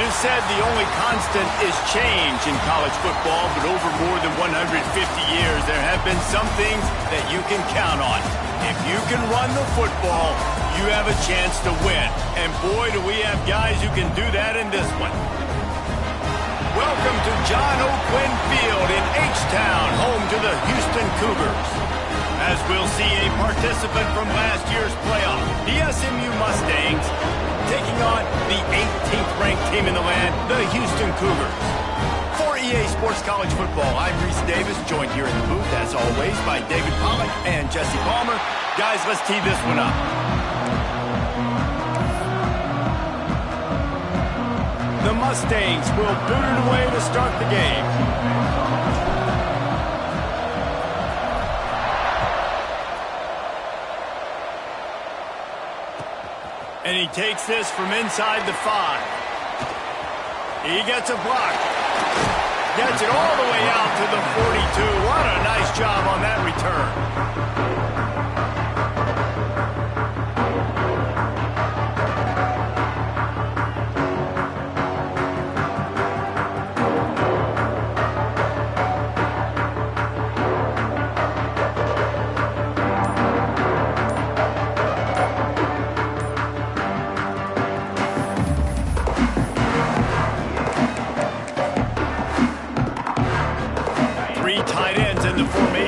is said the only constant is change in college football, but over more than 150 years, there have been some things that you can count on. If you can run the football, you have a chance to win. And boy, do we have guys who can do that in this one. Welcome to John O. Quinn Field in H-Town, home to the Houston Cougars. As we'll see a participant from last year's playoff, the SMU Mustangs, taking on the 18th ranked team in the land, the Houston Cougars. For EA Sports College Football, I'm Reese Davis, joined here in the booth, as always, by David Pollack and Jesse Palmer. Guys, let's tee this one up. The Mustangs will boot it away to start the game. And he takes this from inside the 5. He gets a block. Gets it all the way out to the 42. What a nice job on that return.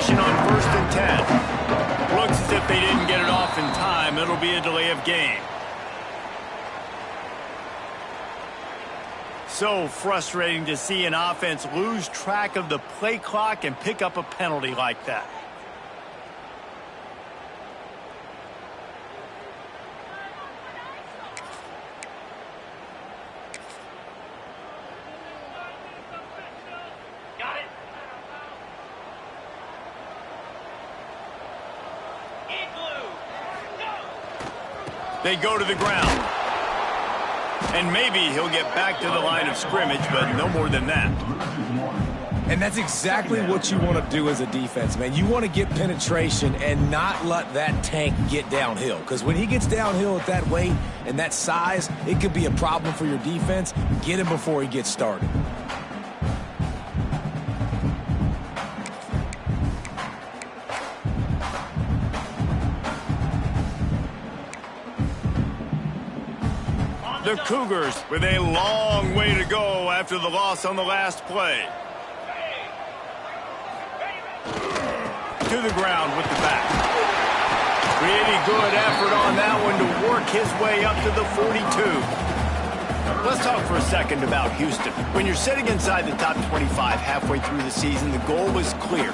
On 1st and 10. Looks as if they didn't get it off in time. It'll be a delay of game. So frustrating to see an offense lose track of the play clock and pick up a penalty like that. They go to the ground. And maybe he'll get back to the line of scrimmage, but no more than that. And that's exactly what you want to do as a defense, man. You want to get penetration and not let that tank get downhill. Because when he gets downhill at that weight and that size, it could be a problem for your defense. Get him before he gets started. The Cougars with a long way to go after the loss on the last play. To the ground with the back. Really good effort on that one to work his way up to the 42. Let's talk for a second about Houston. When you're sitting inside the top 25 halfway through the season, the goal was clear.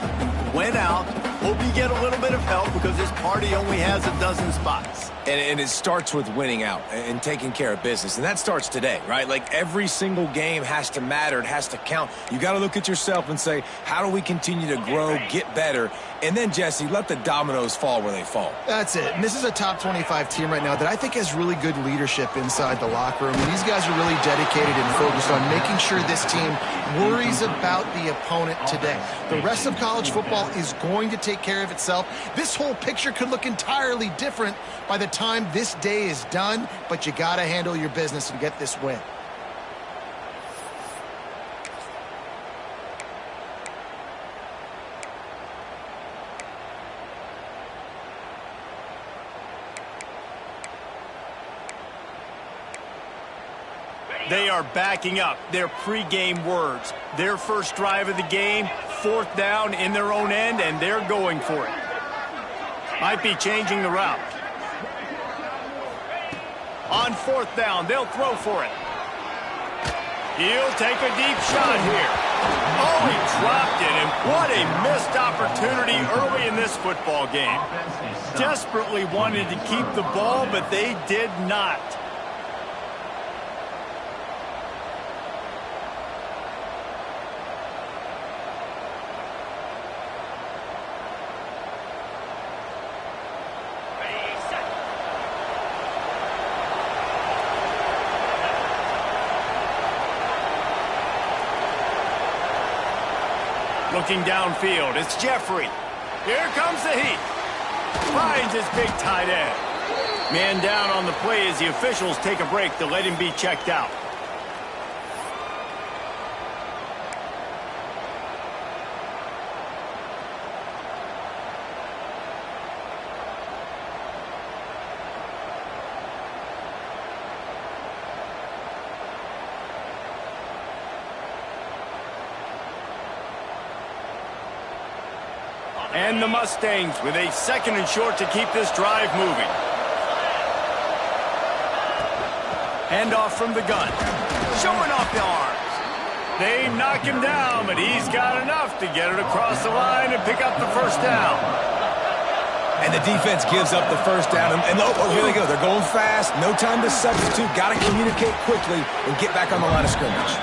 Win out, hope you get a little bit of help because this party only has a dozen spots. And it starts with winning out and taking care of business. And that starts today, right? Like every single game has to matter. It has to count. You got to look at yourself and say, how do we continue to grow, get better? And then, Jesse, let the dominoes fall where they fall. That's it. And this is a top 25 team right now that I think has really good leadership inside the locker room. And these guys are really dedicated and focused on making sure this team worries about the opponent today. The rest of college football is going to take care of itself. This whole picture could look entirely different by the time this day is done, but you got to handle your business and get this win. They are backing up their pregame words. Their first drive of the game, 4th down in their own end, and they're going for it. Might be changing the route. On 4th down, they'll throw for it. He'll take a deep shot here. Oh, he dropped it, and what a missed opportunity early in this football game. Desperately wanted to keep the ball, but they did not. Looking downfield, it's Jeffrey. Here comes the heat. Finds his big tight end. Man down on the play as the officials take a break to let him be checked out. And the Mustangs with a 2nd and short to keep this drive moving. Handoff from the gun. Showing off the arms. They knock him down, but he's got enough to get it across the line and pick up the first down. And the defense gives up the first down. And oh, here they go. They're going fast. No time to substitute. Got to communicate quickly and get back on the line of scrimmage.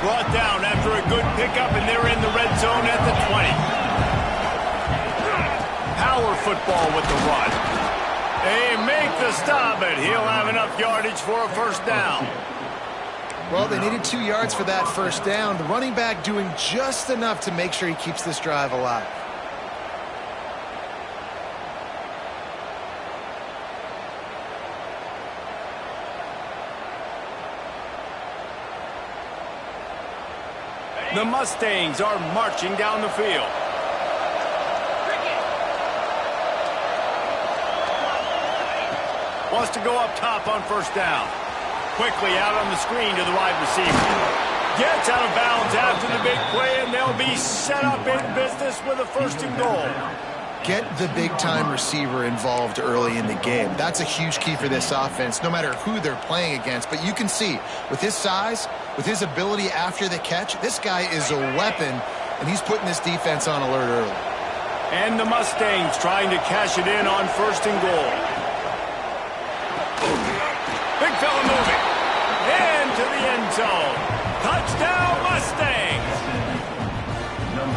Brought down after a good pickup, and they're in the red zone at the 20. Power football with the run. They make the stop, but he'll have enough yardage for a first down. Well, they needed 2 yards for that first down. The running back doing just enough to make sure he keeps this drive alive. The Mustangs are marching down the field. Wants to go up top on first down. Quickly out on the screen to the wide receiver. Gets out of bounds after the big play, and they'll be set up in business with a 1st and goal. Get the big-time receiver involved early in the game. That's a huge key for this offense, no matter who they're playing against. But you can see, with his size, with his ability after the catch, this guy is a weapon, and he's putting this defense on alert early. And the Mustangs trying to cash it in on 1st and goal. Big fella moving. Into the end zone. Touchdown, Mustangs!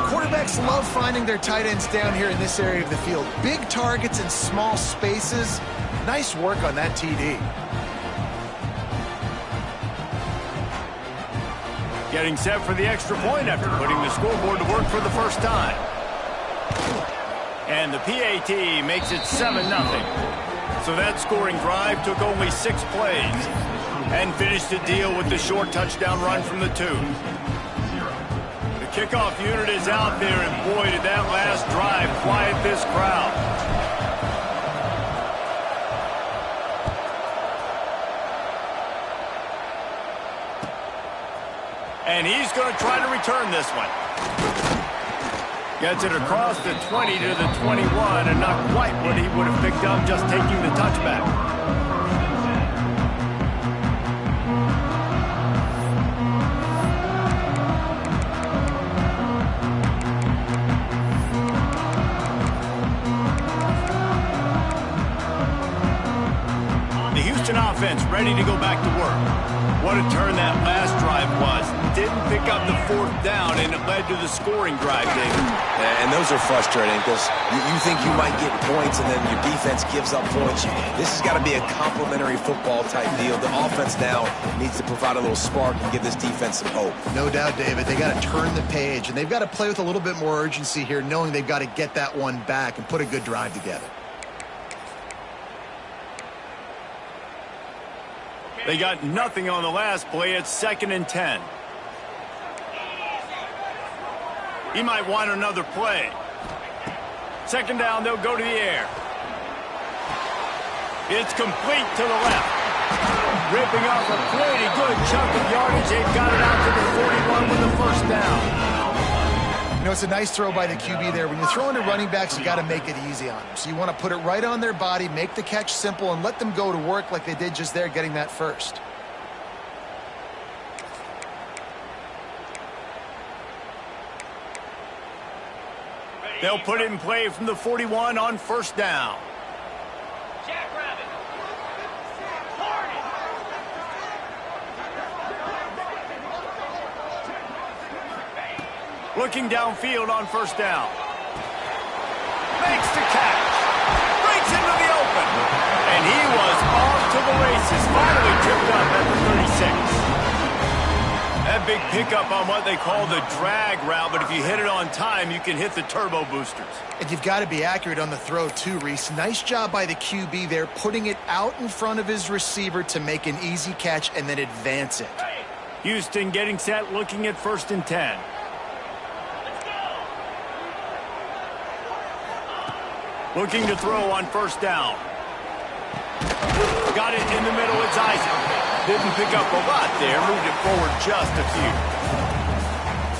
Quarterbacks love finding their tight ends down here in this area of the field. Big targets in small spaces. Nice work on that TD. Getting set for the extra point after putting the scoreboard to work for the first time. And the PAT makes it 7-0. So that scoring drive took only 6 plays and finished the deal with the short touchdown run from the 2. The kickoff unit is out there, and boy, did that last drive quiet this crowd. And he's going to try to return this one. Gets it across the 20 to the 21, and not quite what he would have picked up just taking the touchback. The Houston offense ready to go back to work. What a turn that last drive was. Didn't pick up the 4th down, and it led to the scoring drive, David. And those are frustrating because you think you might get points, and then your defense gives up points. This has got to be a complementary football type deal. The offense now needs to provide a little spark and give this defense some hope. No doubt, David. They got to turn the page, and they've got to play with a little bit more urgency here, knowing they've got to get that one back and put a good drive together. They got nothing on the last play. It's 2nd and 10. He might want another play. 2nd down, they'll go to the air. It's complete to the left. Ripping off a pretty good chunk of yardage. They've got it out to the 41 with the 1st down. You know, it's a nice throw by the QB there. When you're throwing to running backs, you got to make it easy on them. So you want to put it right on their body, make the catch simple, and let them go to work like they did just there, getting that first. They'll put it in play from the 41 on 1st down. Looking downfield on 1st down. Makes the catch. Breaks into the open. And he was off to the races. Finally tripped up at the 36. That big pickup on what they call the drag route, but if you hit it on time, you can hit the turbo boosters. And you've got to be accurate on the throw too, Reese. Nice job by the QB there, putting it out in front of his receiver to make an easy catch and then advance it. Houston getting set, looking at 1st and 10. Looking to throw on 1st down. Got it in the middle, it's Isaac. Didn't pick up a lot there, moved it forward just a few.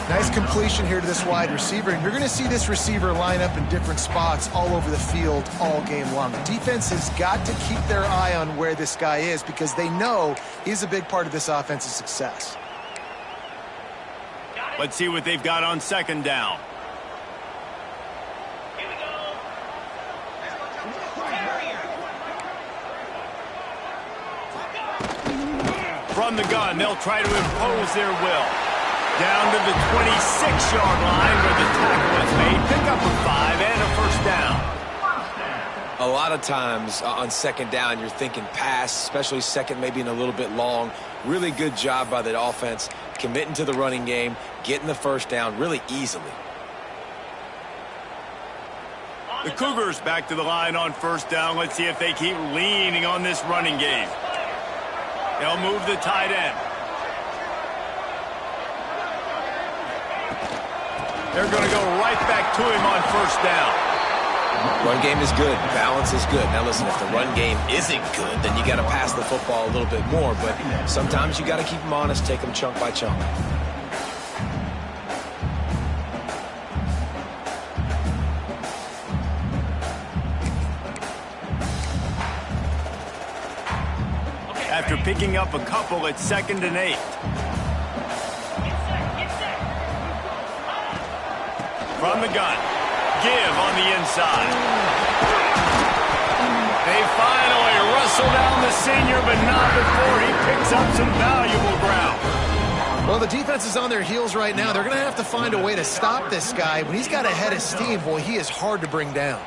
Nice completion here to this wide receiver, and you're going to see this receiver line up in different spots all over the field all game long. The defense has got to keep their eye on where this guy is because they know he's a big part of this offense's success. Let's see what they've got on second down. From the gun, they'll try to impose their will. Down to the 26-yard line where the tackle is made. Pick up a 5 and a first down. A lot of times on second down, you're thinking pass, especially second maybe in a little bit long. Really good job by the offense, committing to the running game, getting the first down really easily. The Cougars back to the line on first down. Let's see if they keep leaning on this running game. They'll move the tight end. They're going to go right back to him on first down. Run game is good. Balance is good. Now, listen, if the run game isn't good, then you got to pass the football a little bit more. But sometimes you got to keep them honest, take them chunk by chunk. After picking up a couple, it's 2nd and 8. From the gun, give on the inside. They finally wrestle down the senior, but not before he picks up some valuable ground. Well, the defense is on their heels right now. They're going to have to find a way to stop this guy. When he's got a head of steam, boy, he is hard to bring down.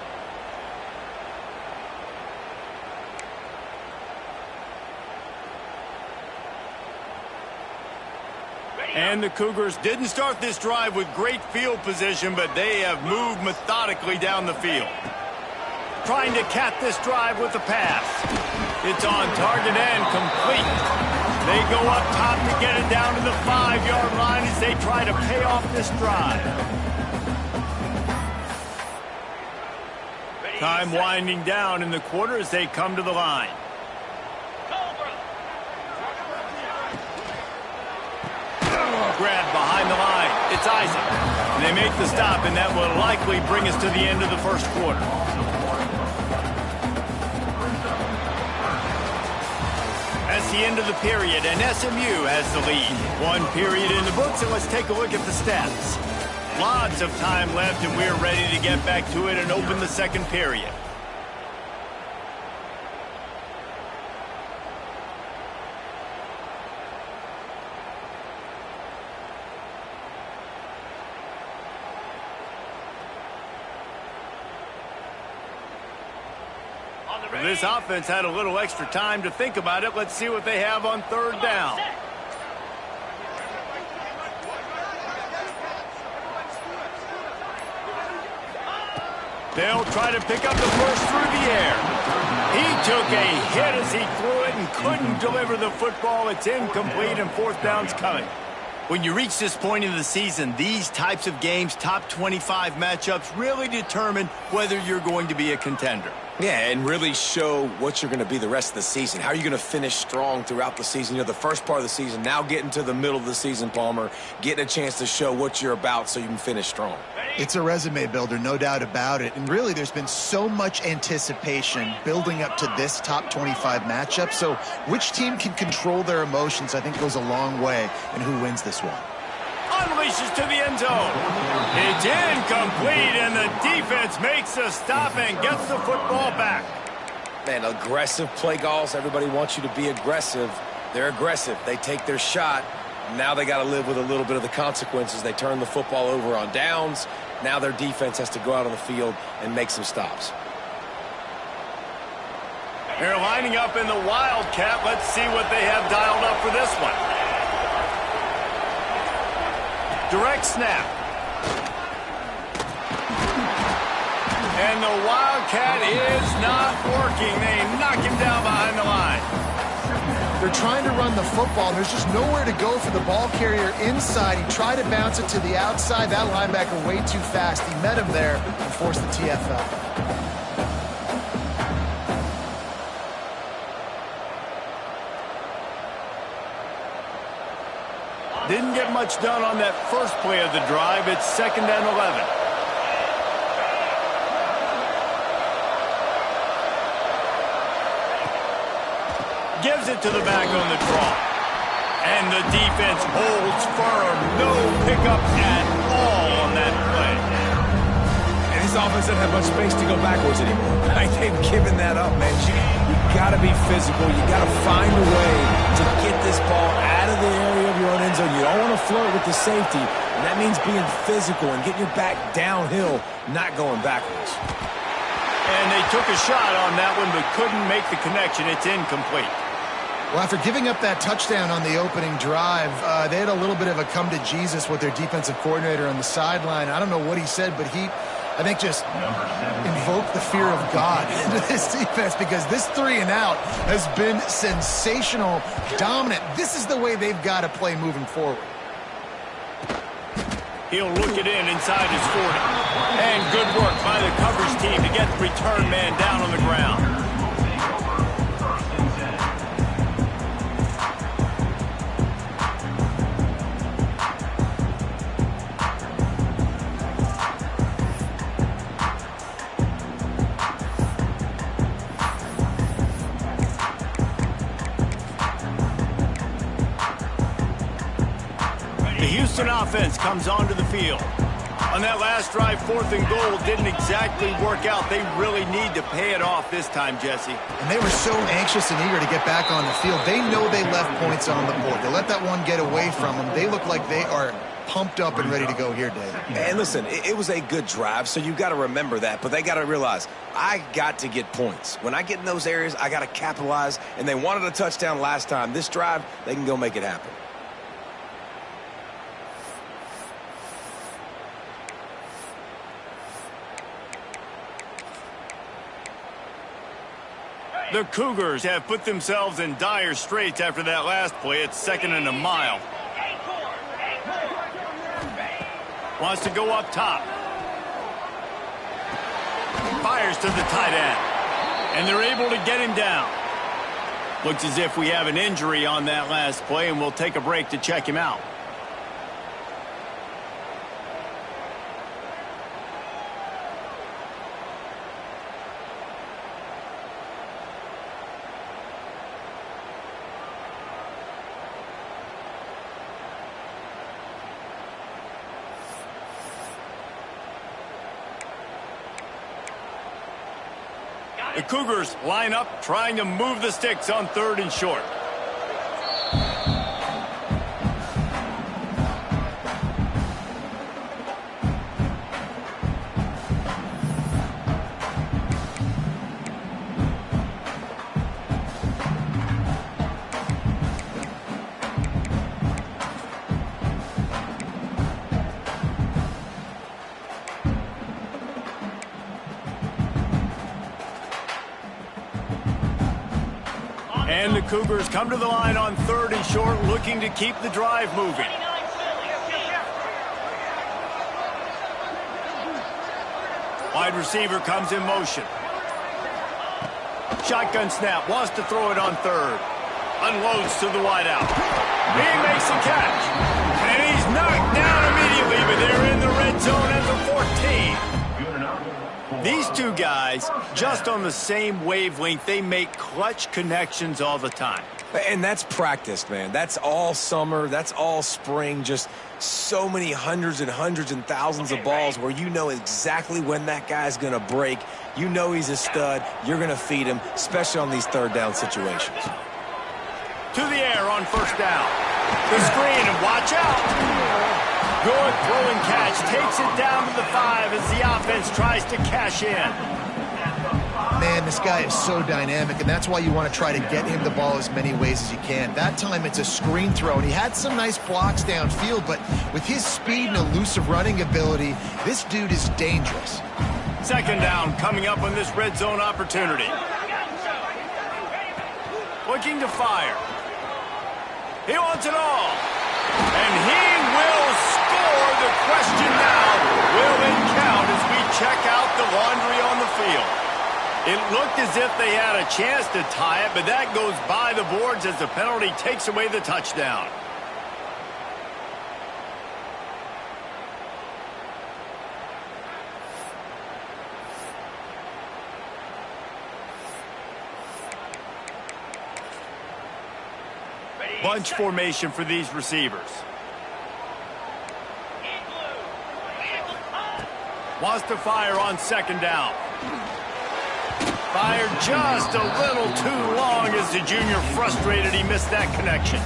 And the Cougars didn't start this drive with great field position, but they have moved methodically down the field. Trying to cap this drive with the pass. It's on target and complete. They go up top to get it down to the 5-yard line as they try to pay off this drive. Time winding down in the quarter as they come to the line. Grab behind the line. It's Isaac. And they make the stop, and that will likely bring us to the end of the first quarter. That's the end of the period, and SMU has the lead. 1 period in the books, and let's take a look at the stats. Lots of time left, and we're ready to get back to it and open the second period. This offense had a little extra time to think about it. Let's see what they have on third down. They'll try to pick up the first through the air. He took a hit as he threw it and couldn't deliver the football. It's incomplete, and fourth down's coming. When you reach this point in the season, these types of games, top 25 matchups, really determine whether you're going to be a contender. Yeah, and really show what you're going to be the rest of the season. How are you going to finish strong throughout the season? You know, the first part of the season, now getting to the middle of the season, Palmer, getting a chance to show what you're about so you can finish strong. It's a resume builder, no doubt about it. And really, there's been so much anticipation building up to this top 25 matchup. So which team can control their emotions, I think, goes a long way in who wins this one. Unleashes to the end zone. It's incomplete, and the defense makes a stop and gets the football back. Man, aggressive play calls. Everybody wants you to be aggressive. They're aggressive. They take their shot. Now they got to live with a little bit of the consequences. They turn the football over on downs. Now their defense has to go out on the field and make some stops. They're lining up in the Wildcat. Let's see what they have dialed up for this one. Direct snap. And the Wildcat is not working. They knock him down behind the line. They're trying to run the football, and there's just nowhere to go for the ball carrier inside. He tried to bounce it to the outside. That linebacker way too fast. He met him there and forced the TFL. Didn't get much done on that first play of the drive. It's 2nd and 11. Gives it to the back on the draw. And the defense holds firm. No pickup at all on that play. And this offense doesn't have much space to go backwards anymore. Like, they've given that up, man. You got to be physical. You got to find a way to get this ball out of the area of your own end zone. You don't want to flirt with the safety, and that means being physical and getting your back downhill, not going backwards. And they took a shot on that one, but couldn't make the connection. It's incomplete. Well, after giving up that touchdown on the opening drive, they had a little bit of a come to Jesus with their defensive coordinator on the sideline. I don't know what he said, but he, I think, just invoked the fear of God into this defense, because this 3 and out has been sensational, dominant. This is the way they've got to play moving forward. He'll look it in inside his 40. And good work by the coverage team to get the return man down on the ground. The Houston offense comes onto the field. On that last drive, 4th and goal didn't exactly work out. They really need to pay it off this time, Jesse. And they were so anxious and eager to get back on the field. They know they left points on the board. They let that one get away from them. They look like they are pumped up and ready to go here, Dave. And listen, it was a good drive, so you got to remember that. But they got to realize, I got to get points. When I get in those areas, I got to capitalize. And they wanted a touchdown last time. This drive, they can go make it happen. The Cougars have put themselves in dire straits after that last play. It's 2nd and a mile. Wants to go up top. Fires to the tight end. And they're able to get him down. Looks as if we have an injury on that last play, and we'll take a break to check him out. The Cougars line up, trying to move the sticks on 3rd and short. And the Cougars come to the line on 3rd and short, looking to keep the drive moving. Wide receiver comes in motion. Shotgun snap, wants to throw it on 3rd. Unloads to the wideout. He makes the catch. And he's knocked down immediately, but they're in the red zone at the 14. These two guys, just on the same wavelength, they make clutch connections all the time. And that's practice, man. That's all summer. That's all spring. Just so many hundreds and thousands of balls where you know exactly when that guy's going to break. You know he's a stud. You're going to feed him, especially on these 3rd down situations. To the air on 1st down. The screen, and watch out. Good throw and catch. Takes it down to the 5 as the offense tries to cash in. Man, this guy is so dynamic, and that's why you want to try to get him the ball as many ways as you can. That time it's a screen throw, and he had some nice blocks downfield, but with his speed and elusive running ability, this dude is dangerous. 2nd down coming up on this red zone opportunity. Looking to fire. He wants it all. And he will score. The question now, will it count as we check out the laundry on the field? It looked as if they had a chance to tie it, but that goes by the boards as the penalty takes away the touchdown. Bunch formation for these receivers. Wants to fire on second down. Fired just a little too long as the junior frustrated he missed that connection.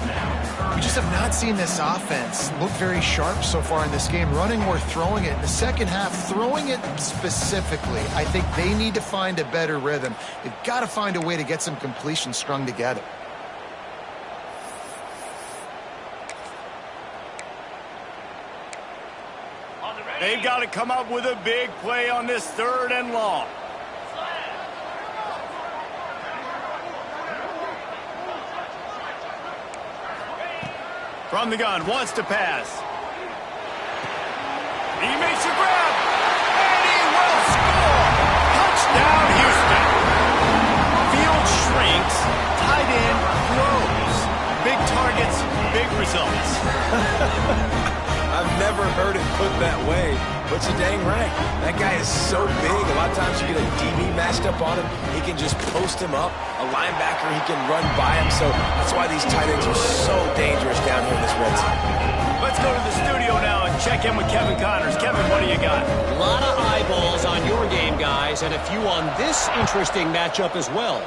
We just have not seen this offense look very sharp so far in this game, running or throwing it. In the second half, throwing it specifically, I think they need to find a better rhythm. They've got to find a way to get some completions strung together. They've got to come up with a big play on this 3rd and long. From the gun, wants to pass. He makes a grab, and he will score! Touchdown, Houston! Field shrinks, tight end grows. Big targets, big results. I've never heard it put that way, but you're dang right. That guy is so big. A lot of times you get a DB matched up on him. He can just post him up. A linebacker, he can run by him. So that's why these tight ends are so dangerous down here in this red zone. Let's go to the studio now and check in with Kevin Connors. Kevin, what do you got? A lot of eyeballs on your game, guys, and a few on this interesting matchup as well.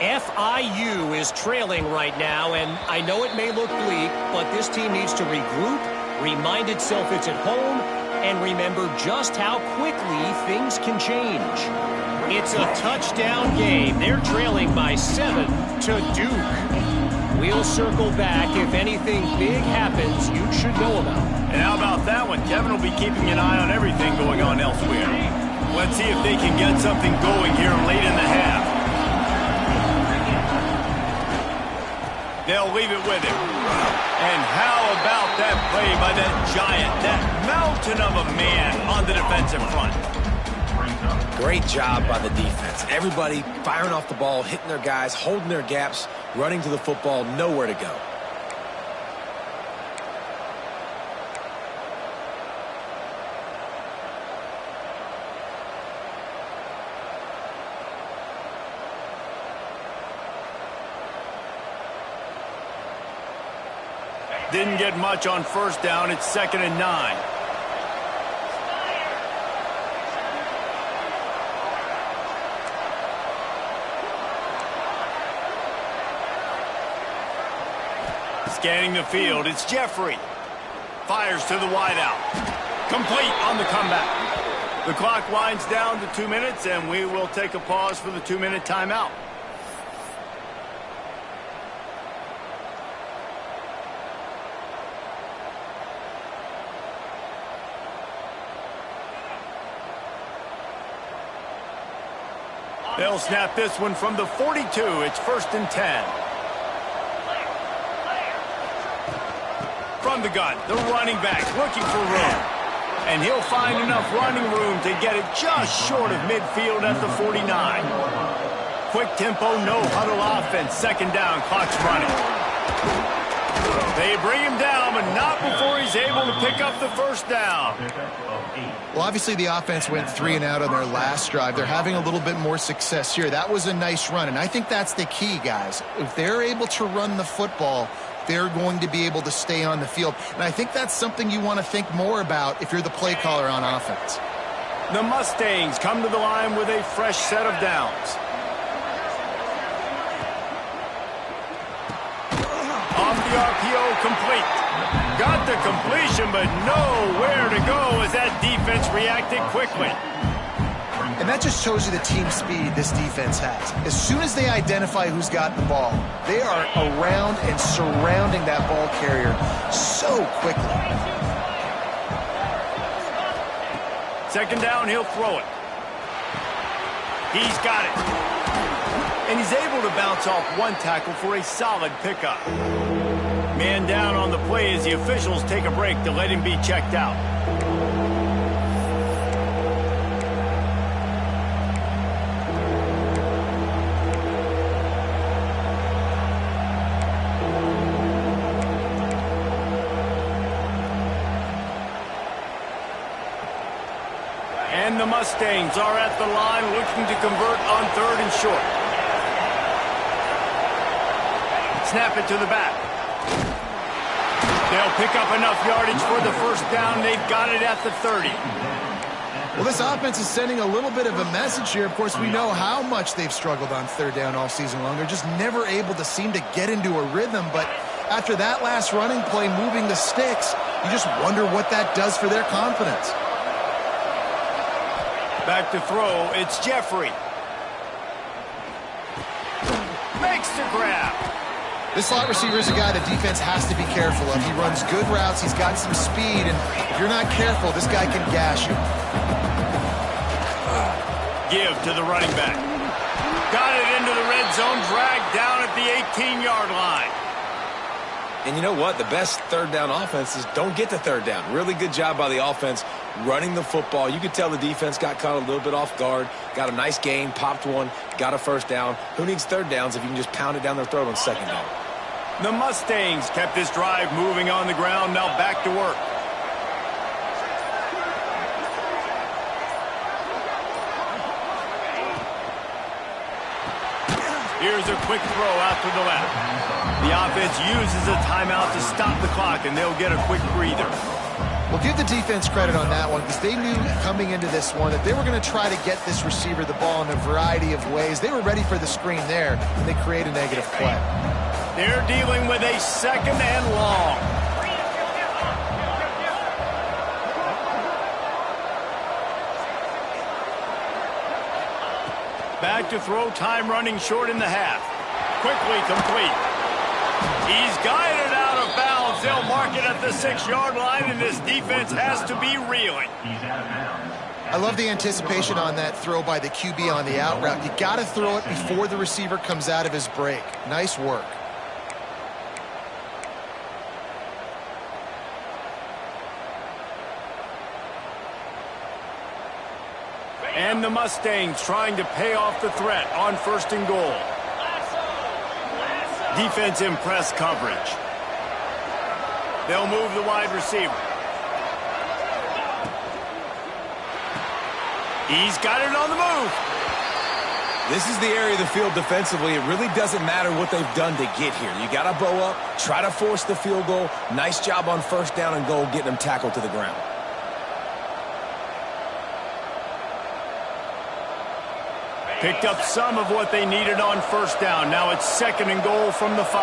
FIU is trailing right now, and I know it may look bleak, but this team needs to regroup, remind itself it's at home, and remember just how quickly things can change. It's a touchdown game. They're trailing by 7 to Duke. We'll circle back if anything big happens you should know about. And how about that one? Kevin will be keeping an eye on everything going on elsewhere. Let's see if they can get something going here late in the half. They'll leave it with him. And how about that play by that giant, that mountain of a man on the defensive front? Great job by the defense. Everybody firing off the ball, hitting their guys, holding their gaps, running to the football, nowhere to go. Didn't get much on first down. It's 2nd and 9. Scanning the field, it's Jeffrey. Fires to the wideout. Complete on the comeback. The clock winds down to 2 minutes, and we will take a pause for the 2-minute timeout. They'll snap this one from the 42. It's 1st and 10. From the gun, the running back looking for room. And he'll find enough running room to get it just short of midfield at the 49. Quick tempo, no huddle offense. 2nd down, clock's running. They bring him down, but not before he's able to pick up the 1st down. Well, obviously the offense went 3 and out on their last drive. They're having a little bit more success here. That was a nice run, and I think that's the key, guys. If they're able to run the football, they're going to be able to stay on the field. And I think that's something you want to think more about if you're the play caller on offense. The Mustangs come to the line with a fresh set of downs. Off the RPO, complete. Got the completion, but nowhere to go as that defense reacted quickly. And that just shows you the team speed this defense has. As soon as they identify who's got the ball, they are around and surrounding that ball carrier so quickly. 2nd down, he'll throw it. He's got it. And he's able to bounce off one tackle for a solid pickup. Man down on the play as the officials take a break to let him be checked out. And the Mustangs are at the line looking to convert on 3rd and short. Snap it to the back. They'll pick up enough yardage for the first down. They've got it at the 30. Well, this offense is sending a little bit of a message here. Of course, we know how much they've struggled on third down all season long. They're just never able to seem to get into a rhythm. But after that last running play, moving the sticks, you just wonder what that does for their confidence. Back to throw, it's Jeffrey. Makes the grab. This slot receiver is a guy the defense has to be careful of. He runs good routes, he's got some speed, and if you're not careful, this guy can gash you. Give to the running back. Got it into the red zone, dragged down at the 18-yard line. And you know what? The best third down offenses don't get to third down. Really good job by the offense running the football. You could tell the defense got caught a little bit off guard, got a nice gain, popped one, got a first down. Who needs third downs if you can just pound it down their throat on second down? The Mustangs kept this drive moving on the ground, now back to work. Here's a quick throw out to the left. The offense uses a timeout to stop the clock, and they'll get a quick breather. Well, give the defense credit on that one because they knew coming into this one that they were going to try to get this receiver the ball in a variety of ways. They were ready for the screen there, and they create a negative play. They're dealing with a second and long. Back to throw, time running short in the half. Quickly complete. He's guided out of bounds. They'll mark it at the 6-yard line, and this defense has to be reeling. I love the anticipation on that throw by the QB on the out route. You got to throw it before the receiver comes out of his break. Nice work. And the Mustangs trying to pay off the threat on first and goal. Defense in press coverage. They'll move the wide receiver. He's got it on the move. This is the area of the field defensively. It really doesn't matter what they've done to get here. You got to bow up, try to force the field goal. Nice job on first down and goal, getting them tackled to the ground. Picked up some of what they needed on first down. Now it's second and goal from the 5.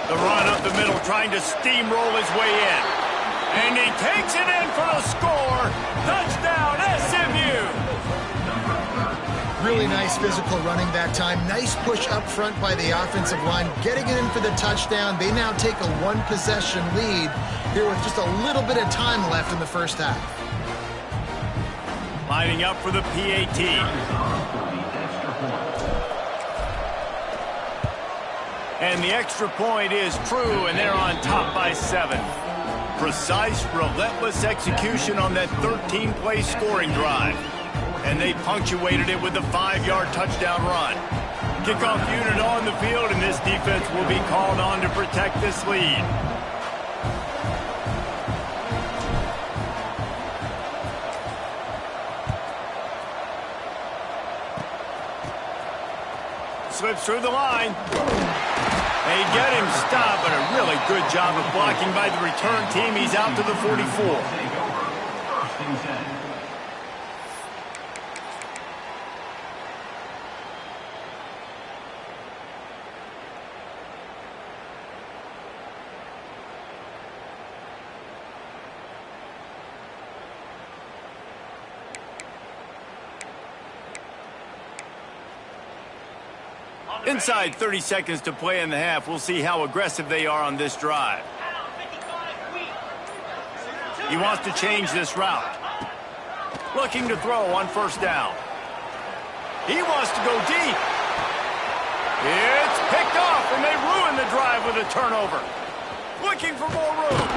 The run up the middle, trying to steamroll his way in. And he takes it in for the score. Touchdown, SMU! Really nice physical running that time. Nice push up front by the offensive line. Getting it in for the touchdown. They now take a one-possession lead here with just a little bit of time left in the first half. Lining up for the PAT. And the extra point is true, and they're on top by 7. Precise, relentless execution on that 13-play scoring drive. And they punctuated it with a 5-yard touchdown run. Kickoff unit on the field, and this defense will be called on to protect this lead. Slips through the line. They get him stopped, but a really good job of blocking by the return team. He's out to the 44. Inside 30 seconds to play in the half. We'll see how aggressive they are on this drive. He wants to change this route. Looking to throw on first down. He wants to go deep. It's picked off, and they ruin the drive with a turnover. Looking for more room.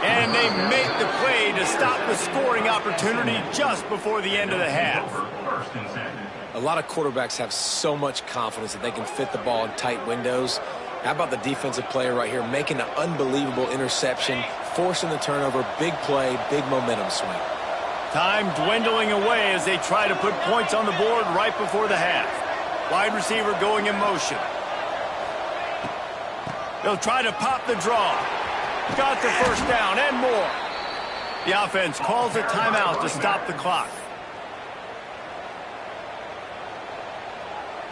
And they make the play to stop the scoring opportunity just before the end of the half. A lot of quarterbacks have so much confidence that they can fit the ball in tight windows. How about the defensive player right here making an unbelievable interception, forcing the turnover. Big play, big momentum swing. Time dwindling away as they try to put points on the board right before the half. Wide receiver going in motion. They'll try to pop the draw. Got the first down and more. The offense calls a timeout to stop the clock.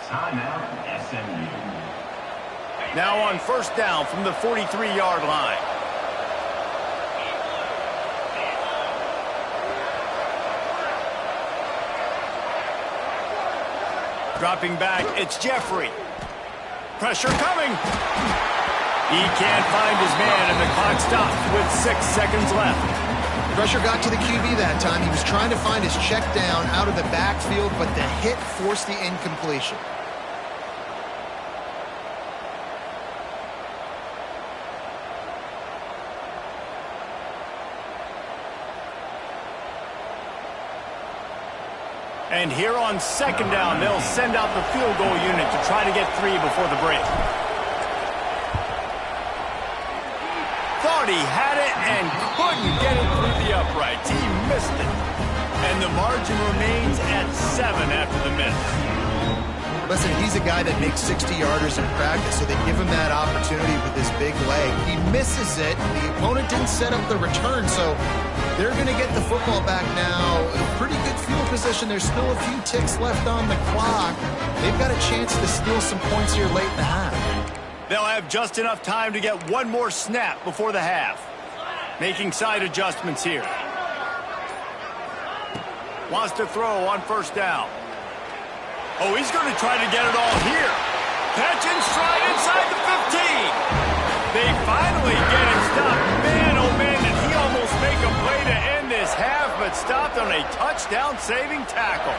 Timeout, SMU. Now on first down from the 43-yard line. Dropping back, it's Jeffrey. Pressure coming. He can't find his man, and the clock stops with 6 seconds left. Pressure got to the QB that time. He was trying to find his check down out of the backfield, but the hit forced the incompletion. And here on second down, they'll send out the field goal unit to try to get 3 before the break. Thought he had it and couldn't get it through the uprights. He missed it. And the margin remains at 7 after the miss. Listen, he's a guy that makes 60-yarders in practice, so they give him that opportunity with his big leg. He misses it. The opponent didn't set up the return, so they're going to get the football back now. Pretty good field position. There's still a few ticks left on the clock. They've got a chance to steal some points here late in the half. They'll have just enough time to get one more snap before the half. Making side adjustments here. Wants to throw on first down. Oh, he's going to try to get it all here. Catch and stride inside the 15. They finally get him stopped. Man, oh man, did he almost make a play to end this half, but stopped on a touchdown-saving tackle.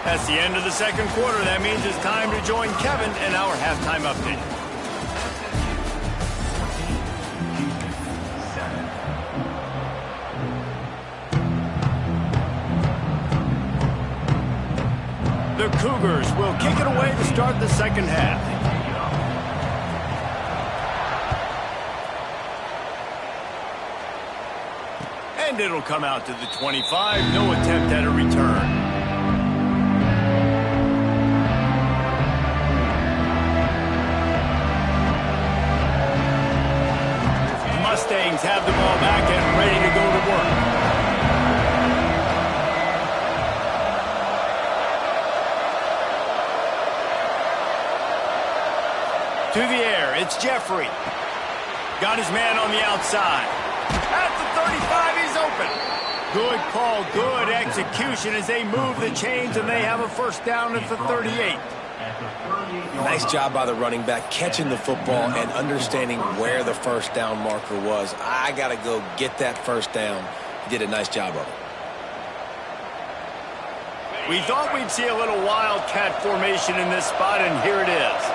That's the end of the second quarter. That means it's time to join Kevin in our halftime update. The Cougars will kick it away to start the second half. And it'll come out to the 25. No attempt at a return. Mustangs have the ball back and ready to go to work. To the air, it's Jeffrey. Got his man on the outside. At the 35, he's open. Good call, good execution as they move the chains, and they have a first down at the 38. Nice job by the running back, catching the football and understanding where the first down marker was. I got to go get that first down. He did a nice job of it. We thought we'd see a little wildcat formation in this spot, and here it is.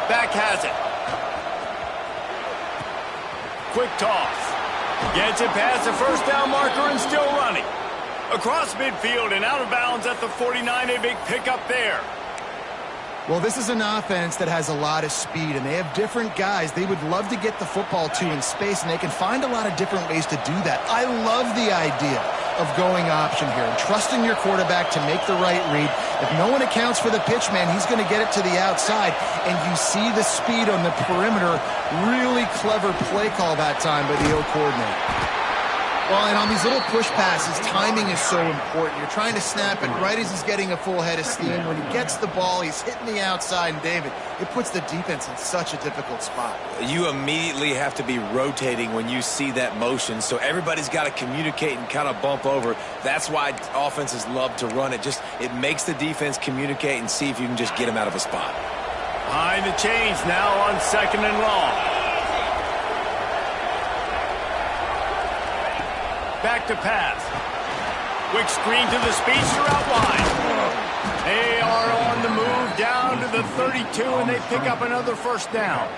Back has it. Quick toss. Gets it past the first down marker and still running. Across midfield and out of bounds at the 49. A big pickup there. Well, this is an offense that has a lot of speed, and they have different guys they would love to get the football to in space, and they can find a lot of different ways to do that. I love the idea of going option here and trusting your quarterback to make the right read. If no one accounts for the pitch man, he's going to get it to the outside, and you see the speed on the perimeter. Really clever play call that time by the O coordinator. Well, and on these little push passes, timing is so important. You're trying to snap it right as he's getting a full head of steam. When he gets the ball, he's hitting the outside, and David, it puts the defense in such a difficult spot. You immediately have to be rotating when you see that motion, so everybody's got to communicate and kind of bump over. That's why offenses love to run it. It makes the defense communicate and see if you can just get them out of a spot. Behind the chains now on second and long. Back to pass. Quick screen to the speedster out wide. They are on the move down to the 32, and they pick up another first down.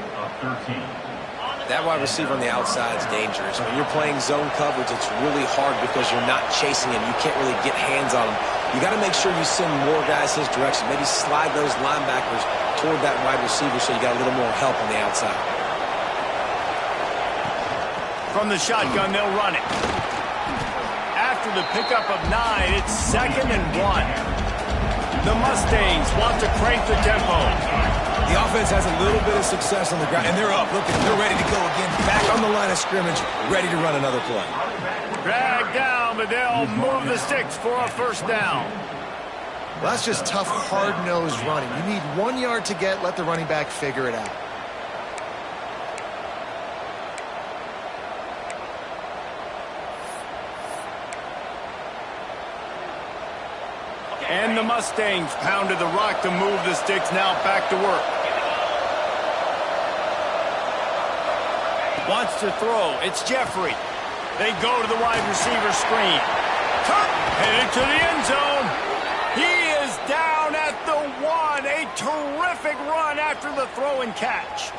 That wide receiver on the outside is dangerous. When you're playing zone coverage, it's really hard because you're not chasing him. You can't really get hands on him. You got to make sure you send more guys his direction. Maybe slide those linebackers toward that wide receiver so you got a little more help on the outside. From the shotgun, they'll run it. After the pickup of 9, it's 2nd and 1. The Mustangs want to crank the tempo. The offense has a little bit of success on the ground, and they're up. Look, they're ready to go again. Back on the line of scrimmage, ready to run another play. Drag down, but they'll move the sticks for a first down. Well, that's just tough, hard-nosed running. You need 1 yard to get. Let the running back figure it out. And the Mustangs pounded the rock to move the sticks. Now back to work. Wants to throw. It's Jeffrey. They go to the wide receiver screen. Headed to the end zone. He is down at the 1. A terrific run after the throw and catch.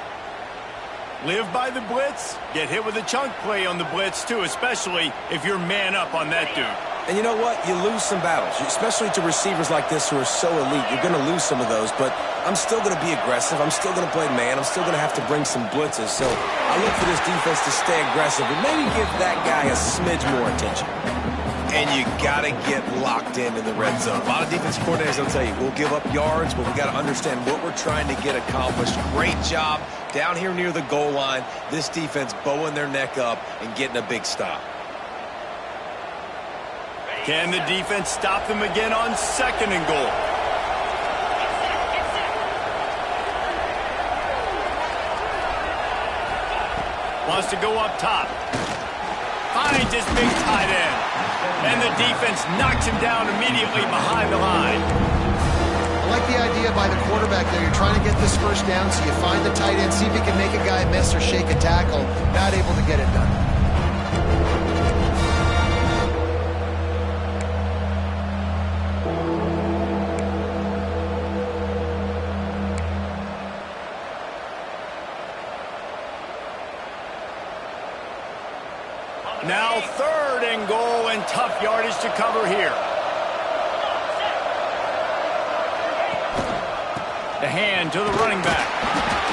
Live by the blitz. Get hit with a chunk play on the blitz, too, especially if you're man up on that dude. And you know what? You lose some battles, especially to receivers like this who are so elite. You're going to lose some of those, but I'm still going to be aggressive. I'm still going to play man. I'm still going to have to bring some blitzes. So I look for this defense to stay aggressive and maybe give that guy a smidge more attention. And you got to get locked in the red zone. A lot of defensive coordinators will tell you, we'll give up yards, but we got to understand what we're trying to get accomplished. Great job down here near the goal line. This defense bowing their neck up and getting a big stop. Can the defense stop them again on 2nd and goal? Wants to go up top. Finds his big tight end. And the defense knocks him down immediately behind the line. I like the idea by the quarterback there. You're trying to get this first down, so you find the tight end, see if he can make a guy miss or shake a tackle. Not able to get it done. Now 3rd and goal and tough yardage to cover here. The hand to the running back.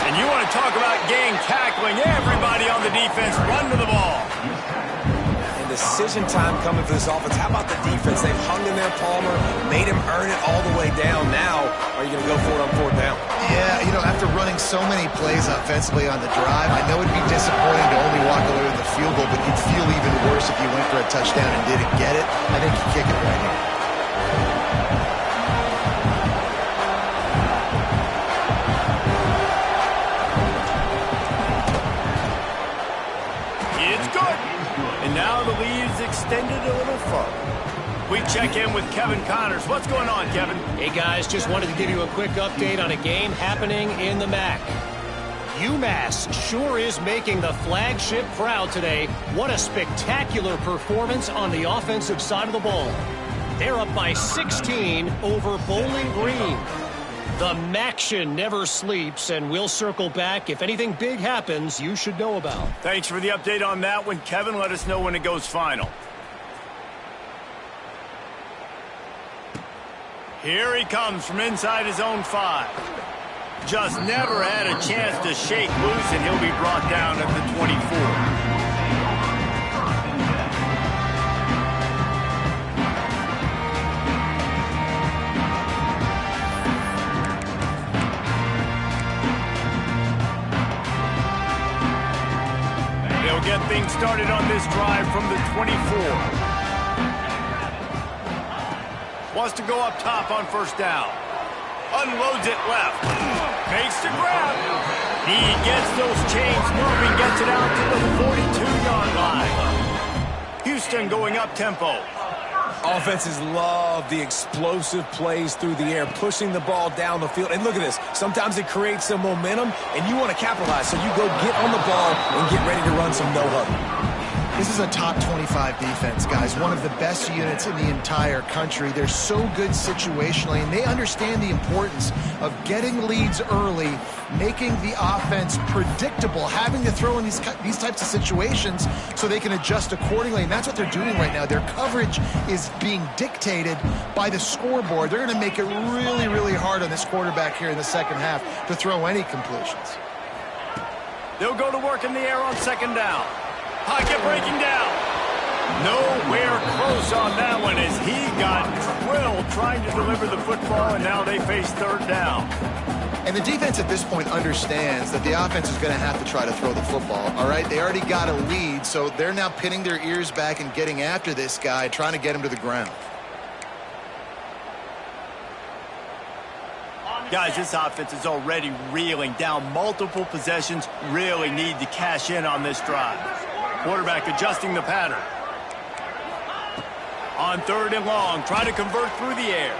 And you want to talk about game tackling. Everybody on the defense run to the ball. And decision time coming for this offense. How about the defense? They've hung in there, Palmer, made him earn it all the way down. Now, are you going to go for it on 4th down? Yeah, you know, after running so many plays offensively on the drive, I know it'd be disappointing to only walk away with a field goal, but you'd feel even worse if you went for a touchdown and didn't get it. I think you kick it right here. It's good. And now the lead's extended a little further. We check in with Kevin Connors. What's going on, Kevin? Hey, guys, just wanted to give you a quick update on a game happening in the MAC. UMass sure is making the flagship proud today. What a spectacular performance on the offensive side of the ball. They're up by 16 over Bowling Green. The MACtion never sleeps, and we'll circle back. If anything big happens, you should know about. Thanks for the update on that one, Kevin. Let us know when it goes final. Here he comes from inside his own 5. Just never had a chance to shake loose, and he'll be brought down at the 24. They'll get things started on this drive from the 24. Wants to go up top on 1st down. Unloads it left. Makes the grab. He gets those chains moving, gets it out to the 42-yard line. Houston going up tempo. Offenses love the explosive plays through the air, pushing the ball down the field. And look at this. Sometimes it creates some momentum, and you want to capitalize. So you go get on the ball and get ready to run some no-huddle. This is a top 25 defense, guys. One of the best units in the entire country. They're so good situationally, and they understand the importance of getting leads early, making the offense predictable, having to throw in these types of situations so they can adjust accordingly. And that's what they're doing right now. Their coverage is being dictated by the scoreboard. They're going to make it really, really hard on this quarterback here in the second half to throw any completions. They'll go to work in the air on 2nd down. Pocket breaking down. Nowhere close on that one as he got drilled trying to deliver the football, and now they face third down. And the defense at this point understands that the offense is going to have to try to throw the football, all right? They already got a lead, so they're now pinning their ears back and getting after this guy, trying to get him to the ground. Guys, this offense is already reeling down multiple possessions, really need to cash in on this drive. Quarterback adjusting the pattern. On third and long, try to convert through the air.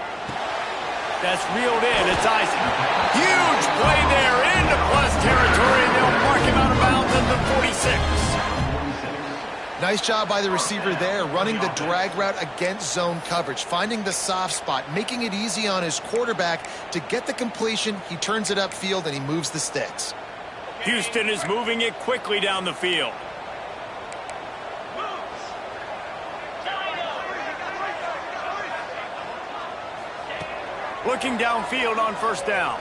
That's reeled in. It's Isaac. Huge play there into plus territory, and they'll mark him out of bounds at the 46. Nice job by the receiver there, running the drag route against zone coverage, finding the soft spot, making it easy on his quarterback to get the completion. He turns it upfield, and he moves the sticks. Houston is moving it quickly down the field. Looking downfield on first down.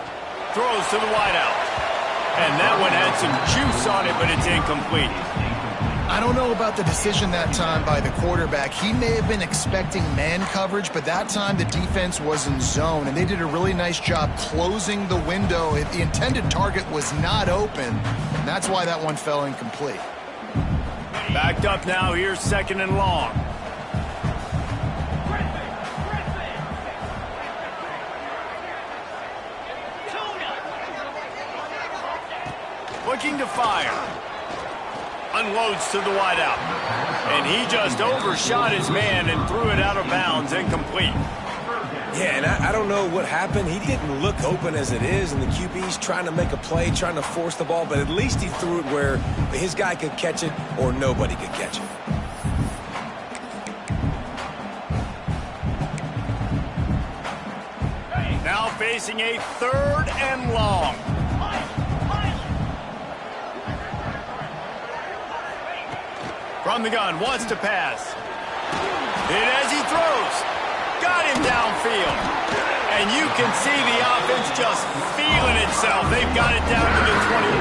Throws to the wideout. And that one had some juice on it, but it's incomplete. I don't know about the decision that time by the quarterback. He may have been expecting man coverage, but that time the defense was in zone, and they did a really nice job closing the window. The intended target was not open, and that's why that one fell incomplete. Backed up now. Here's second and long. Looking to fire. Unloads to the wideout. And he just overshot his man and threw it out of bounds, incomplete. Yeah, and I don't know what happened. He didn't look open as it is, and the QB's trying to make a play, trying to force the ball, but at least he threw it where his guy could catch it or nobody could catch it. Now facing a third and long. From the gun, wants to pass. And as he throws, got him downfield. And you can see the offense just feeling itself. They've got it down to the 21.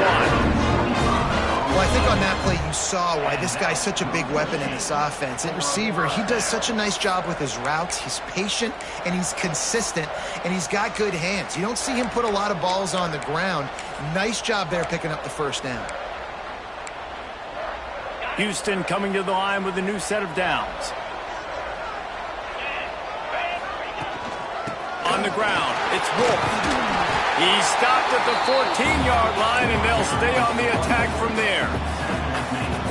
Well, I think on that play you saw why this guy's such a big weapon in this offense. At receiver, he does such a nice job with his routes. He's patient, and he's consistent, and he's got good hands. You don't see him put a lot of balls on the ground. Nice job there picking up the first down. Houston coming to the line with a new set of downs. On the ground, it's Wolf. He's stopped at the 14-yard line, and they'll stay on the attack from there.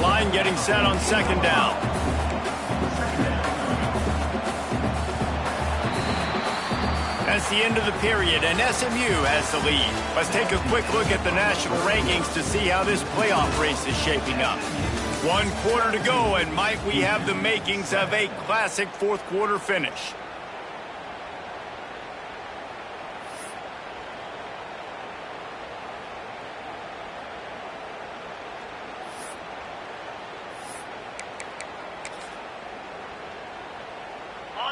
Line getting set on second down. That's the end of the period, and SMU has the lead. Let's take a quick look at the national rankings to see how this playoff race is shaping up. 1 quarter to go, and might we have the makings of a classic fourth quarter finish.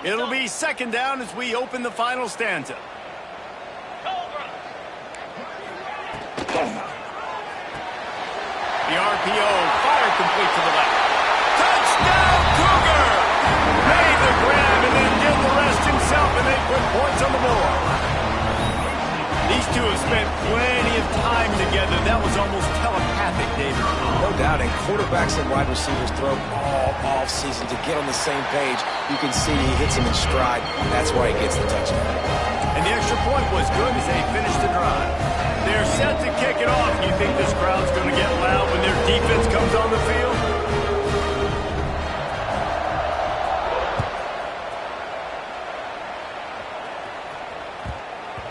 It'll be second down as we open the final stanza. The RPO, fire complete to the left. Touchdown, Cougar! Made the grab and then did the rest himself, and they put points on the board. These two have spent plenty of time together. That was almost telepathic, David. No doubt, and quarterbacks and wide receivers throw all off-season to get on the same page. You can see he hits him in stride. That's why he gets the touchdown. And the extra point was good as they finished the drive. They're set to kick it off. You think this crowd's going to get loud when their defense comes on the field?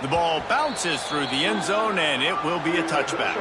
The ball bounces through the end zone, and it will be a touchback.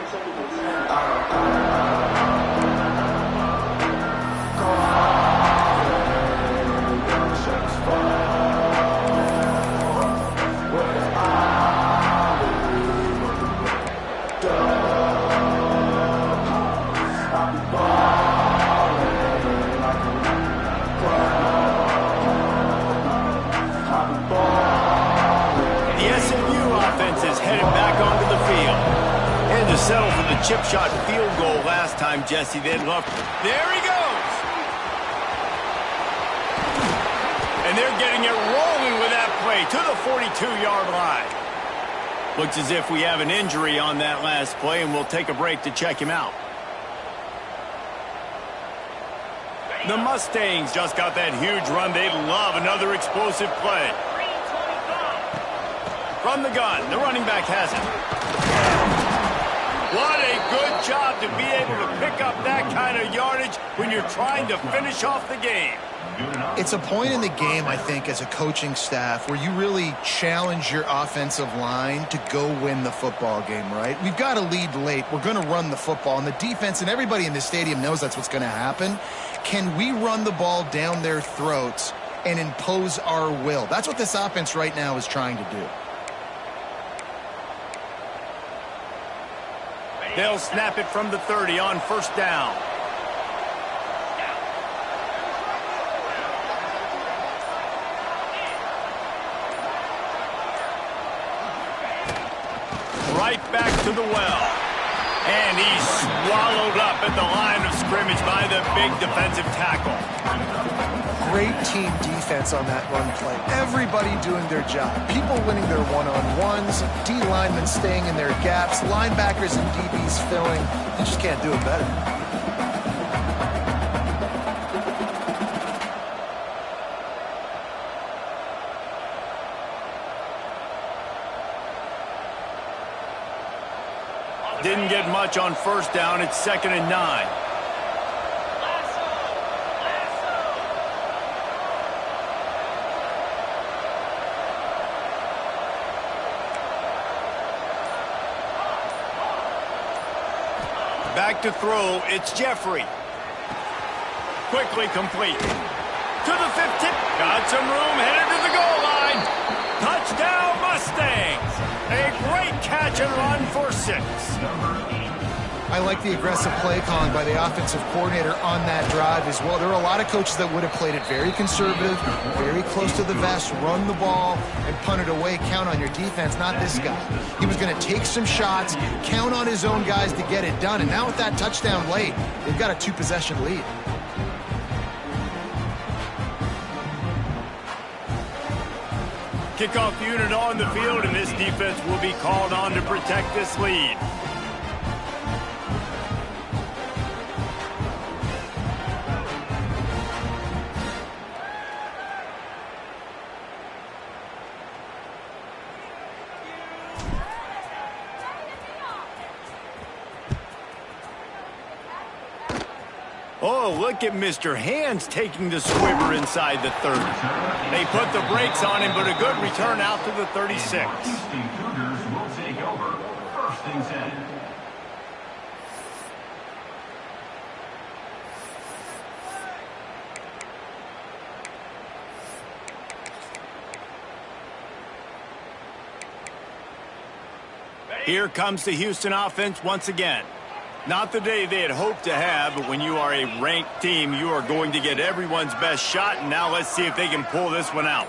Headed back onto the field. And to settle for the chip shot that field goal last time, Jesse. They'd love. There he goes. And they're getting it rolling with that play to the 42-yard line. Looks as if we have an injury on that last play, and we'll take a break to check him out. The Mustangs just got that huge run. They love another explosive play. From the gun, the running back has it. What a good job to be able to pick up that kind of yardage when you're trying to finish off the game. It's a point in the game, I think, as a coaching staff where you really challenge your offensive line to go win the football game, right? We've got to lead late. We're going to run the football. And the defense and everybody in the stadium knows that's what's going to happen. Can we run the ball down their throats and impose our will? That's what this offense right now is trying to do. They'll snap it from the 30 on first down. Right back to the well. And he's swallowed up at the line of scrimmage by the big defensive tackle. Great team defense on that run play. Everybody doing their job. People winning their one-on-ones, D linemen staying in their gaps, linebackers and DBs filling. You just can't do it better. Didn't get much on first down. It's 2nd and 9. Back to throw. It's Jeffrey. Quickly complete. To the 15. Got some room. Headed to the goal line. Touchdown Mustangs. A great catch and run for 6. I like the aggressive play calling by the offensive coordinator on that drive as well. There are a lot of coaches that would have played it very conservative, very close to the vest, run the ball, and punt it away. Count on your defense, not this guy. He was going to take some shots, count on his own guys to get it done. And now with that touchdown late, they've got a 2-possession lead. Kickoff unit on the field, and this defense will be called on to protect this lead. Oh, look at Mr. Hands taking the squibber inside the 30. They put the brakes on him, but a good return out to the 36. Houston Cougars will take over. 1st and 10. Here comes the Houston offense once again. Not the day they had hoped to have, but when you are a ranked team, you are going to get everyone's best shot, and now let's see if they can pull this one out.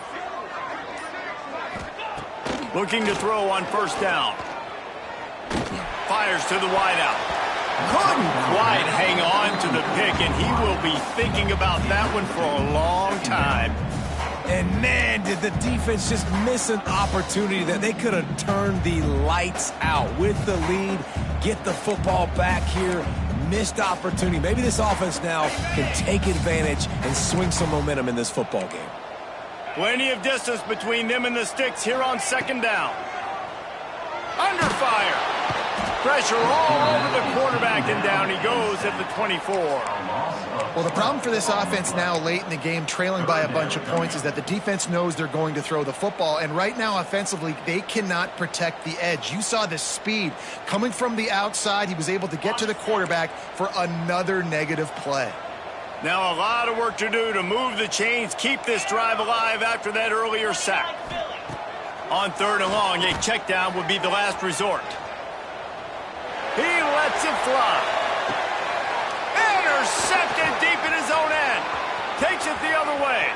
Looking to throw on first down. Fires to the wideout. Couldn't quite hang on to the pick, and he will be thinking about that one for a long time. And man, did the defense just miss an opportunity that they could have turned the lights out with the lead, get the football back here, missed opportunity. Maybe this offense now can take advantage and swing some momentum in this football game. Plenty of distance between them and the sticks here on 2nd down. Under fire. Pressure all over the quarterback, and down he goes at the 24. Well, the problem for this offense now late in the game, trailing by a bunch of points, is that the defense knows they're going to throw the football. And right now, offensively, they cannot protect the edge. You saw the speed coming from the outside. He was able to get to the quarterback for another negative play. Now a lot of work to do to move the chains, keep this drive alive after that earlier sack. On 3rd and long, a check down would be the last resort. He lets it fly. Intercepted deep in his own end. Takes it the other way.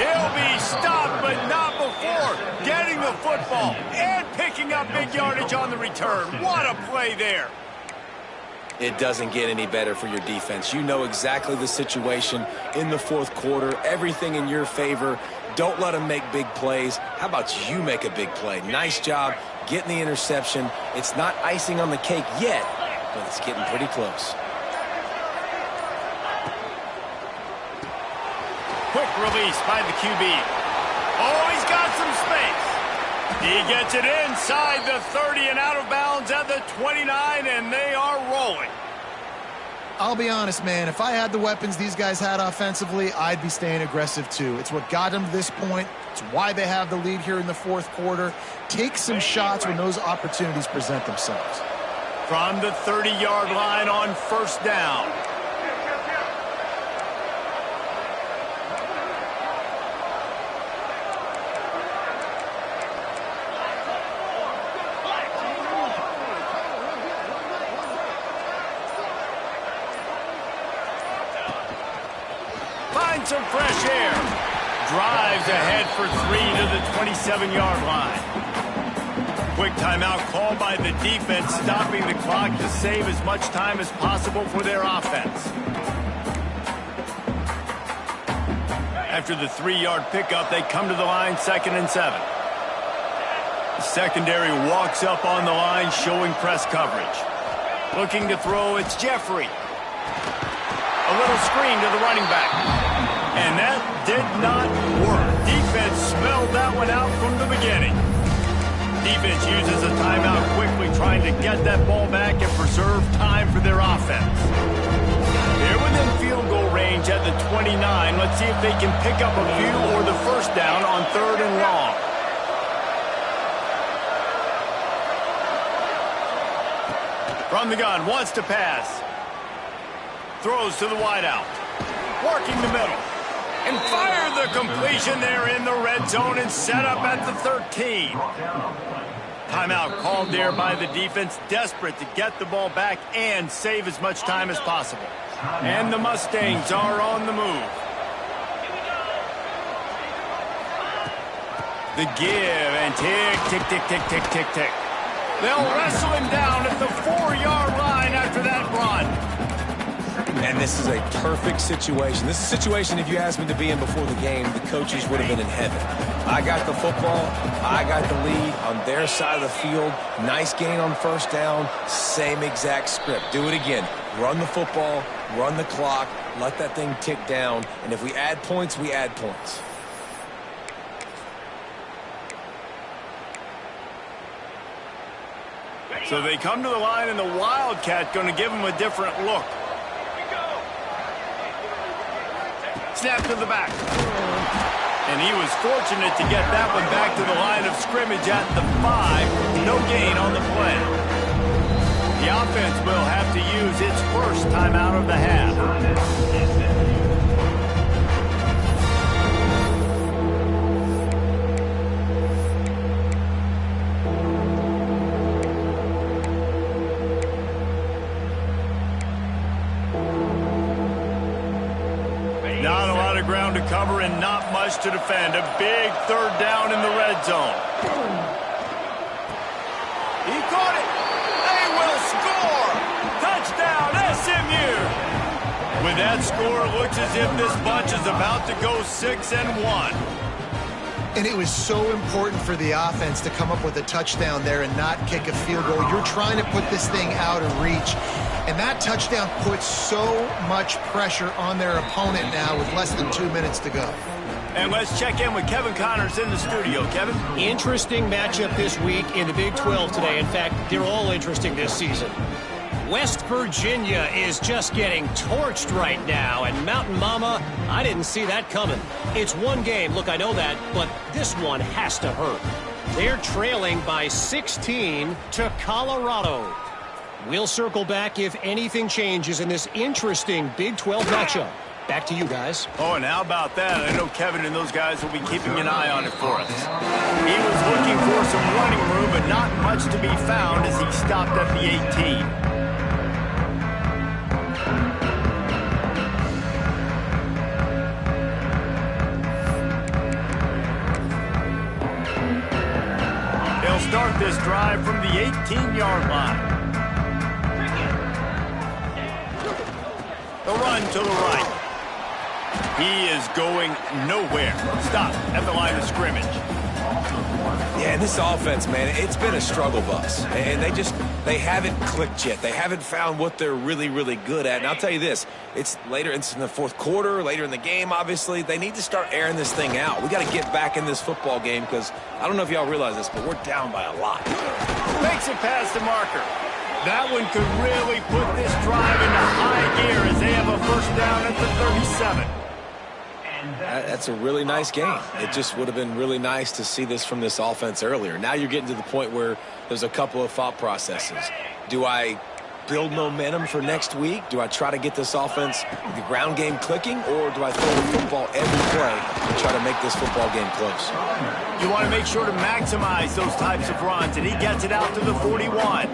He'll be stopped, but not before getting the football and picking up big yardage on the return. What a play there. It doesn't get any better for your defense. You know exactly the situation in the fourth quarter, everything in your favor. Don't let them make big plays. How about you make a big play? Nice job getting the interception. It's not icing on the cake yet, but it's getting pretty close. Quick release by the QB. Oh, he's got some space. He gets it inside the 30 and out of bounds at the 29, and they are rolling. I'll be honest, man. If I had the weapons these guys had offensively, I'd be staying aggressive too. It's what got them to this point. It's why they have the lead here in the fourth quarter. Take some shots when those opportunities present themselves. From the 30-yard line on first down. Some fresh air. Drives ahead for 3 to the 27-yard line. Quick timeout called by the defense, stopping the clock to save as much time as possible for their offense. After the 3-yard pickup, they come to the line 2nd and 7. The secondary walks up on the line, showing press coverage. Looking to throw, it's Jeffrey. A little screen to the running back. And that did not work. Defense smelled that one out from the beginning. Defense uses a timeout quickly, trying to get that ball back and preserve time for their offense. They're within field goal range at the 29. Let's see if they can pick up a few or the first down on 3rd and long. From the gun, wants to pass. Throws to the wideout. Working the middle. And fire the completion there in the red zone and set up at the 13. Timeout called there by the defense, desperate to get the ball back and save as much time as possible. And the Mustangs are on the move. The give and tick, tick, tick, tick, tick, tick, tick. They'll wrestle him down at the 4-yard line after that run. And this is a perfect situation. This is a situation, if you asked me to be in before the game, the coaches would have been in heaven. I got the football. I got the lead on their side of the field. Nice gain on first down. Same exact script. Do it again. Run the football, run the clock, let that thing tick down. And if we add points, we add points. So they come to the line, and the Wildcat going to give them a different look. Snap to the back. And he was fortunate to get that one back to the line of scrimmage at the 5. No gain on the play. The offense will have to use its first timeout of the half. Not a lot of ground to cover and not much to defend. A big 3rd down in the red zone. He caught it. They will score. Touchdown, SMU. With that score, it looks as if this bunch is about to go 6-1. And it was so important for the offense to come up with a touchdown there and not kick a field goal. You're trying to put this thing out of reach. And that touchdown puts so much pressure on their opponent now with less than 2 minutes to go. And let's check in with Kevin Connors in the studio. Kevin? Interesting matchup this week in the Big 12 today. In fact, they're all interesting this season. West Virginia is just getting torched right now. And Mountain Mama, I didn't see that coming. It's one game. Look, I know that. But this one has to hurt. They're trailing by 16 to Colorado. We'll circle back if anything changes in this interesting Big 12 matchup. Back to you guys. Oh, and how about that? I know Kevin and those guys will be keeping an eye on it for us. He was looking for some running room, but not much to be found as he stopped at the 18. start this drive from the 18-yard line. The run to the right. He is going nowhere. Stop at the line of scrimmage. Yeah, this offense, man, it's been a struggle bus. And they haven't clicked yet. They haven't found what they're really, really good at. And I'll tell you this, it's in the fourth quarter, later in the game, obviously. They need to start airing this thing out. We got to get back in this football game because I don't know if y'all realize this, but we're down by a lot. Makes it past the marker. That one could really put this drive into high gear as they have a first down at the 37. That's a really nice game. It just would have been really nice to see this from this offense earlier. Now you're getting to the point where there's a couple of thought processes. Do I build momentum for next week? Do I try to get this offense, the ground game clicking, or do I throw the football every play and try to make this football game close? You want to make sure to maximize those types of runs, and he gets it out to the 41.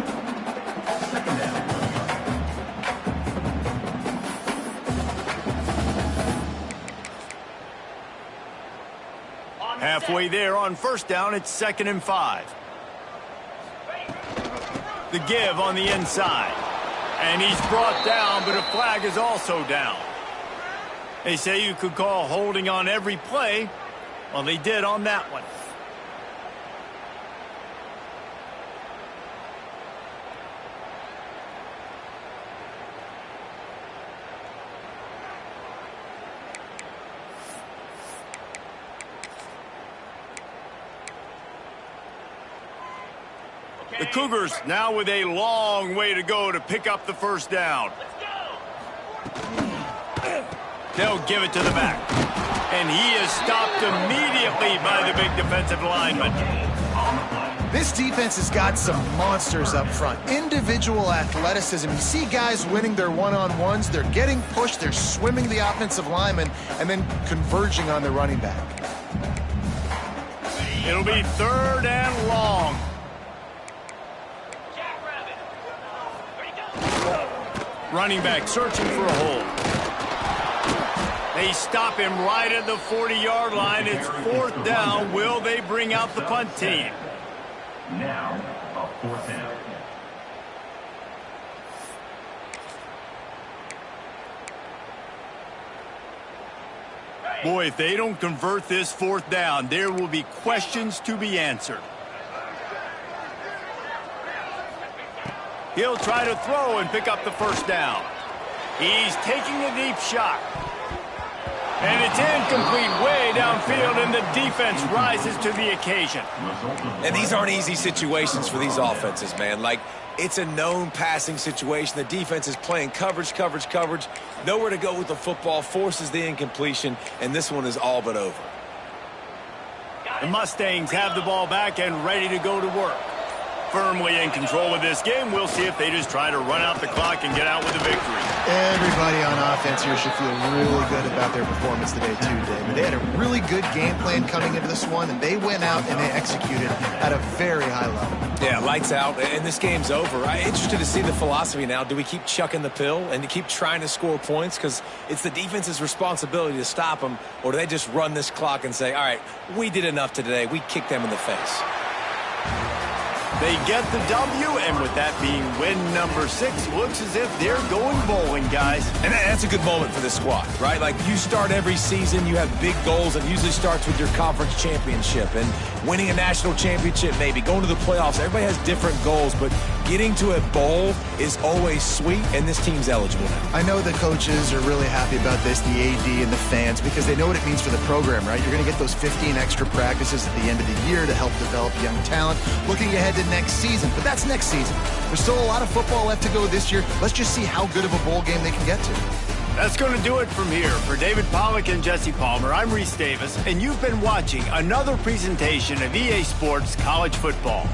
Halfway there on first down, it's 2nd and 5. The give on the inside. And he's brought down, but a flag is also down. They say you could call holding on every play. Well, they did on that one. The Cougars now with a long way to go to pick up the first down. They'll give it to the back. And he is stopped immediately by the big defensive lineman. This defense has got some monsters up front. Individual athleticism. You see guys winning their one-on-ones. They're getting pushed. They're swimming the offensive lineman and then converging on the running back. It'll be 3rd and long. Running back searching for a hole. They stop him right at the 40-yard line. It's 4th down. Will they bring out the punt team? Now, a 4th down. Boy, if they don't convert this 4th down, there will be questions to be answered. He'll try to throw and pick up the first down. He's taking a deep shot. And it's incomplete way downfield, and the defense rises to the occasion. And these aren't easy situations for these offenses, man. Like, it's a known passing situation. The defense is playing coverage. Nowhere to go with the football, forces the incompletion, and this one is all but over. The Mustangs have the ball back and ready to go to work. Firmly in control of this game. We'll see if they just try to run out the clock and get out with the victory. Everybody on offense here should feel really good about their performance today, too, David. They had a really good game plan coming into this one, and they went out and they executed at a very high level. Yeah, lights out, and this game's over. I'm interested to see the philosophy now. Do we keep chucking the pill and to keep trying to score points? Because it's the defense's responsibility to stop them, or do they just run this clock and say, all right, we did enough today. We kicked them in the face. They get the W, and with that being win number 6, looks as if they're going bowling, guys. And that's a good moment for this squad, right? Like, you start every season, you have big goals, and it usually starts with your conference championship and winning a national championship, maybe going to the playoffs. Everybody has different goals, but getting to a bowl is always sweet, and this team's eligible now. I know the coaches are really happy about this, the AD and the fans, because they know what it means for the program, right? You're going to get those 15 extra practices at the end of the year to help develop young talent. Looking ahead to next season, but that's next season. There's still a lot of football left to go this year. Let's just see how good of a bowl game they can get to. That's going to do it from here. For David Pollack and Jesse Palmer, I'm Reese Davis, and you've been watching another presentation of EA Sports College Football.